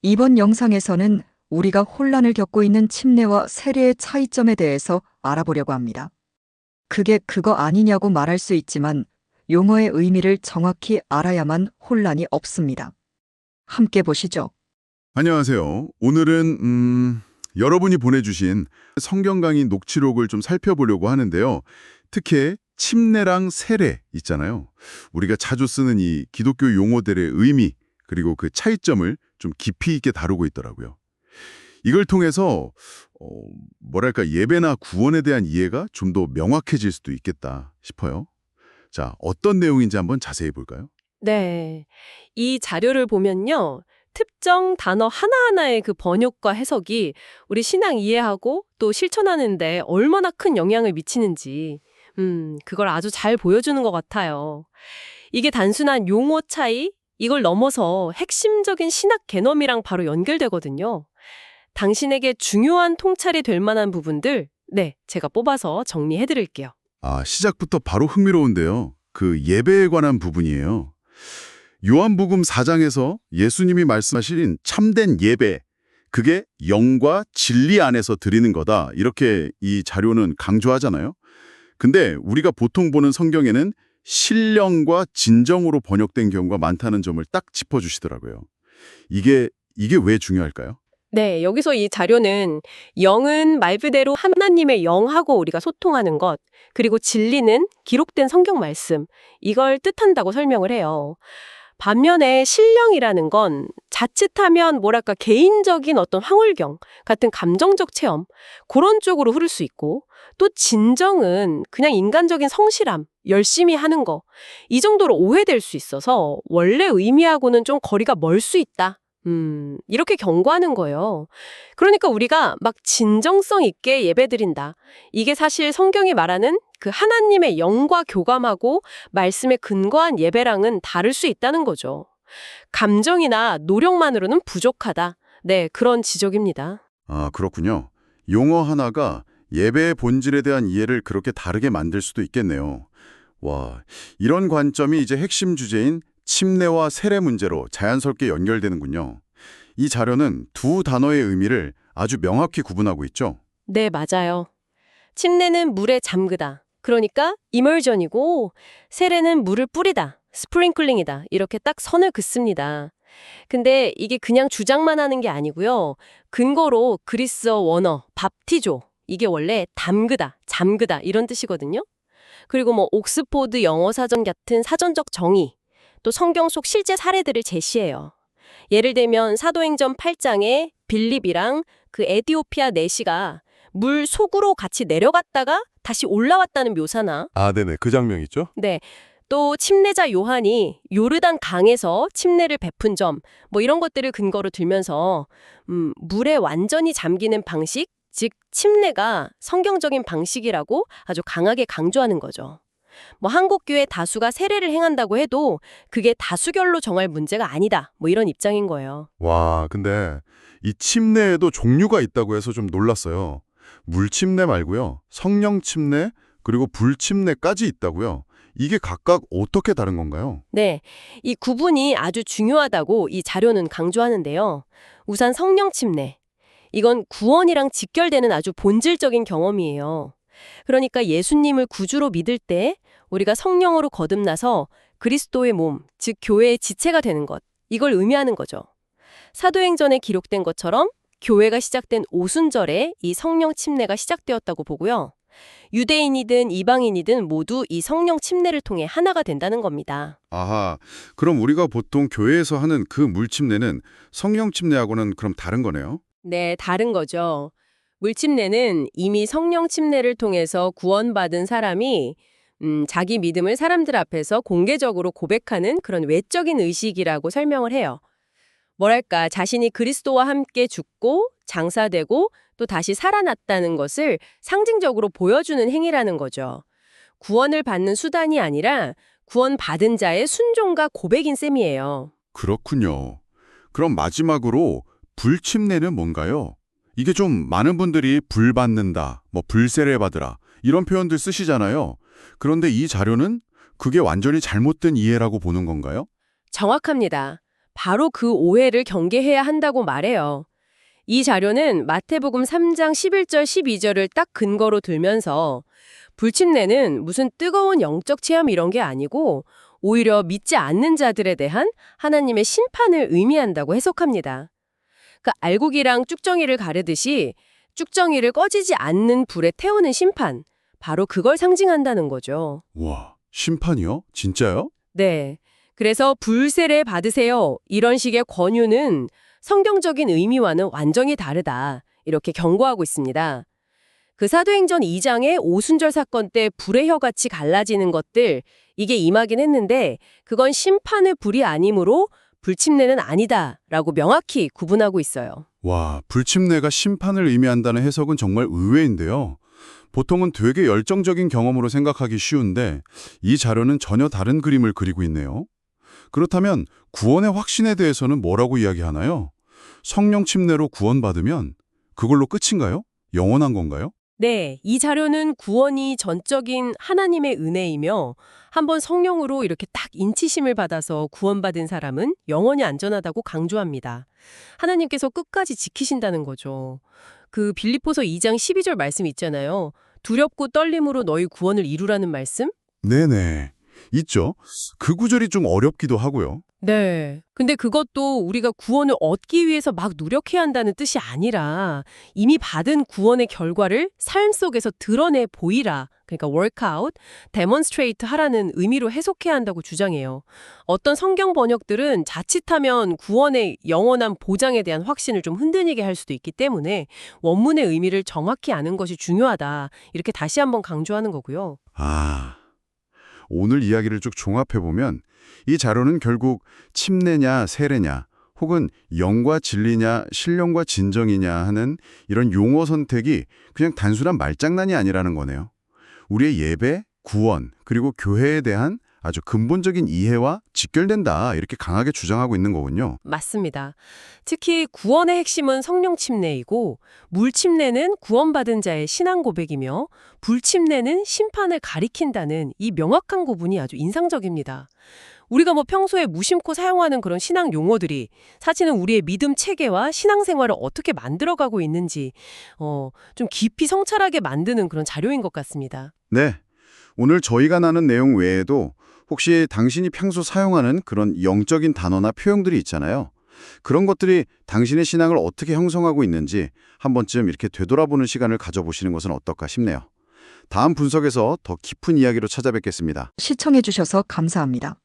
이번 영상에서는 우리가 혼란을 겪고 있는 침례와 세례의 차이점에 대해서 알아보려고 합니다. 그게 그거 아니냐고 말할 수 있지만 용어의 의미를 정확히 알아야만 혼란이 없습니다. 함께 보시죠. 안녕하세요. 오늘은 여러분이 보내주신 성경 강의 녹취록을 좀 살펴보려고 하는데요. 특히 침례랑 세례 있잖아요. 우리가 자주 쓰는 이 기독교 용어들의 의미 그리고 그 차이점을 좀 깊이 있게 다루고 있더라고요. 이걸 통해서 뭐랄까 예배나 구원에 대한 이해가 좀 더 명확해질 수도 있겠다 싶어요. 자, 어떤 내용인지 한번 자세히 볼까요? 네. 이 자료를 보면요. 특정 단어 하나하나의 그 번역과 해석이 우리 신앙 이해하고 또 실천하는데 얼마나 큰 영향을 미치는지, 그걸 아주 잘 보여주는 것 같아요. 이게 단순한 용어 차이, 이걸 넘어서 핵심적인 신학 개념이랑 바로 연결되거든요. 당신에게 중요한 통찰이 될 만한 부분들, 네, 제가 뽑아서 정리해드릴게요. 시작부터 바로 흥미로운데요. 그 예배에 관한 부분이에요. 요한복음 4장에서 예수님이 말씀하신 참된 예배, 그게 영과 진리 안에서 드리는 거다. 이렇게 이 자료는 강조하잖아요. 근데 우리가 보통 보는 성경에는 신령과 진정으로 번역된 경우가 많다는 점을 딱 짚어주시더라고요. 이게 왜 중요할까요? 네, 여기서 이 자료는 영은 말 그대로 하나님의 영하고 우리가 소통하는 것, 그리고 진리는 기록된 성경 말씀, 이걸 뜻한다고 설명을 해요. 반면에 신령이라는 건 자칫하면 뭐랄까 개인적인 어떤 황홀경 같은 감정적 체험, 그런 쪽으로 흐를 수 있고, 또 진정은 그냥 인간적인 성실함, 열심히 하는 거, 이 정도로 오해될 수 있어서 원래 의미하고는 좀 거리가 멀 수 있다. 이렇게 경고하는 거예요. 그러니까 우리가 막 진정성 있게 예배드린다. 이게 사실 성경이 말하는 그 하나님의 영과 교감하고 말씀에 근거한 예배랑은 다를 수 있다는 거죠. 감정이나 노력만으로는 부족하다. 네, 그런 지적입니다. 그렇군요. 용어 하나가 예배의 본질에 대한 이해를 그렇게 다르게 만들 수도 있겠네요. 와, 이런 관점이 이제 핵심 주제인 침례와 세례 문제로 자연스럽게 연결되는군요. 이 자료는 두 단어의 의미를 아주 명확히 구분하고 있죠. 네, 맞아요. 침례는 물에 잠그다. 그러니까 이멀전이고 세례는 물을 뿌리다. 스프링클링이다. 이렇게 딱 선을 긋습니다. 근데 이게 그냥 주장만 하는 게 아니고요. 근거로 그리스어 원어 밥티조. 이게 원래 담그다, 잠그다 이런 뜻이거든요. 그리고 뭐 옥스포드 영어사전 같은 사전적 정의, 또 성경 속 실제 사례들을 제시해요. 예를 들면 사도행전 8장에 빌립이랑 그 에티오피아 내시가 물 속으로 같이 내려갔다가 다시 올라왔다는 묘사나, 네네. 그 장면 있죠? 네, 또 침례자 요한이 요르단 강에서 침례를 베푼 점, 뭐 이런 것들을 근거로 들면서 물에 완전히 잠기는 방식, 즉 침례가 성경적인 방식이라고 아주 강하게 강조하는 거죠. 뭐 한국 교회 다수가 세례를 행한다고 해도 그게 다수결로 정할 문제가 아니다. 뭐 이런 입장인 거예요. 와, 근데 이 침례에도 종류가 있다고 해서 좀 놀랐어요. 물침례 말고요. 성령 침례, 그리고 불침례까지 있다고요. 이게 각각 어떻게 다른 건가요? 네, 이 구분이 아주 중요하다고 이 자료는 강조하는데요. 우선 성령 침례. 이건 구원이랑 직결되는 아주 본질적인 경험이에요. 그러니까 예수님을 구주로 믿을 때 우리가 성령으로 거듭나서 그리스도의 몸, 즉 교회의 지체가 되는 것, 이걸 의미하는 거죠. 사도행전에 기록된 것처럼 교회가 시작된 오순절에 이 성령 침례가 시작되었다고 보고요. 유대인이든 이방인이든 모두 이 성령 침례를 통해 하나가 된다는 겁니다. 아하, 그럼 우리가 보통 교회에서 하는 그 물침례는 성령 침례하고는 그럼 다른 거네요? 네, 다른 거죠. 물침례는 이미 성령 침례를 통해서 구원받은 사람이 자기 믿음을 사람들 앞에서 공개적으로 고백하는 그런 외적인 의식이라고 설명을 해요. 뭐랄까, 자신이 그리스도와 함께 죽고 장사되고 또 다시 살아났다는 것을 상징적으로 보여주는 행위라는 거죠. 구원을 받는 수단이 아니라 구원받은 자의 순종과 고백인 셈이에요. 그렇군요. 그럼 마지막으로 불침례는 뭔가요? 이게 좀 많은 분들이 불 받는다, 뭐 불세례 받으라 이런 표현들 쓰시잖아요. 그런데 이 자료는 그게 완전히 잘못된 이해라고 보는 건가요? 정확합니다. 바로 그 오해를 경계해야 한다고 말해요. 이 자료는 마태복음 3장 11절 12절을 딱 근거로 들면서 불침례는 무슨 뜨거운 영적 체험 이런 게 아니고 오히려 믿지 않는 자들에 대한 하나님의 심판을 의미한다고 해석합니다. 그 알곡이랑 쭉정이를 가르듯이 쭉정이를 꺼지지 않는 불에 태우는 심판, 바로 그걸 상징한다는 거죠. 와, 심판이요? 진짜요? 네. 그래서 불세례 받으세요. 이런 식의 권유는 성경적인 의미와는 완전히 다르다. 이렇게 경고하고 있습니다. 그 사도행전 2장의 오순절 사건 때 불의 혀같이 갈라지는 것들, 이게 임하긴 했는데 그건 심판의 불이 아니므로 불침례는 아니다라고 명확히 구분하고 있어요. 와, 불침례가 심판을 의미한다는 해석은 정말 의외인데요. 보통은 되게 열정적인 경험으로 생각하기 쉬운데 이 자료는 전혀 다른 그림을 그리고 있네요. 그렇다면 구원의 확신에 대해서는 뭐라고 이야기하나요? 성령 침례로 구원받으면 그걸로 끝인가요? 영원한 건가요? 네, 이 자료는 구원이 전적인 하나님의 은혜이며 한번 성령으로 이렇게 딱 인치심을 받아서 구원받은 사람은 영원히 안전하다고 강조합니다. 하나님께서 끝까지 지키신다는 거죠. 그 빌립보서 2장 12절 말씀 있잖아요. 두렵고 떨림으로 너희 구원을 이루라는 말씀? 네네. 있죠. 그 구절이 좀 어렵기도 하고요. 네. 근데 그것도 우리가 구원을 얻기 위해서 막 노력해야 한다는 뜻이 아니라 이미 받은 구원의 결과를 삶 속에서 드러내 보이라. 그러니까 workout, demonstrate 하라는 의미로 해석해야 한다고 주장해요. 어떤 성경 번역들은 자칫하면 구원의 영원한 보장에 대한 확신을 좀 흔들리게 할 수도 있기 때문에 원문의 의미를 정확히 아는 것이 중요하다. 이렇게 다시 한번 강조하는 거고요. 아, 오늘 이야기를 쭉 종합해보면 이 자료는 결국 침례냐 세례냐 혹은 영과 진리냐 신령과 진정이냐 하는 이런 용어 선택이 그냥 단순한 말장난이 아니라는 거네요. 우리의 예배, 구원, 그리고 교회에 대한 아주 근본적인 이해와 직결된다 이렇게 강하게 주장하고 있는 거군요. 맞습니다. 특히 구원의 핵심은 성령 침례이고 물 침례는 구원받은 자의 신앙 고백이며 불 침례는 심판을 가리킨다는 이 명확한 구분이 아주 인상적입니다. 우리가 평소에 무심코 사용하는 그런 신앙 용어들이 사실은 우리의 믿음 체계와 신앙생활을 어떻게 만들어가고 있는지 좀 깊이 성찰하게 만드는 그런 자료인 것 같습니다. 네, 오늘 저희가 나눈 내용 외에도 혹시 당신이 평소 사용하는 그런 영적인 단어나 표현들이 있잖아요. 그런 것들이 당신의 신앙을 어떻게 형성하고 있는지 한 번쯤 이렇게 되돌아보는 시간을 가져보시는 것은 어떨까 싶네요. 다음 분석에서 더 깊은 이야기로 찾아뵙겠습니다. 시청해주셔서 감사합니다.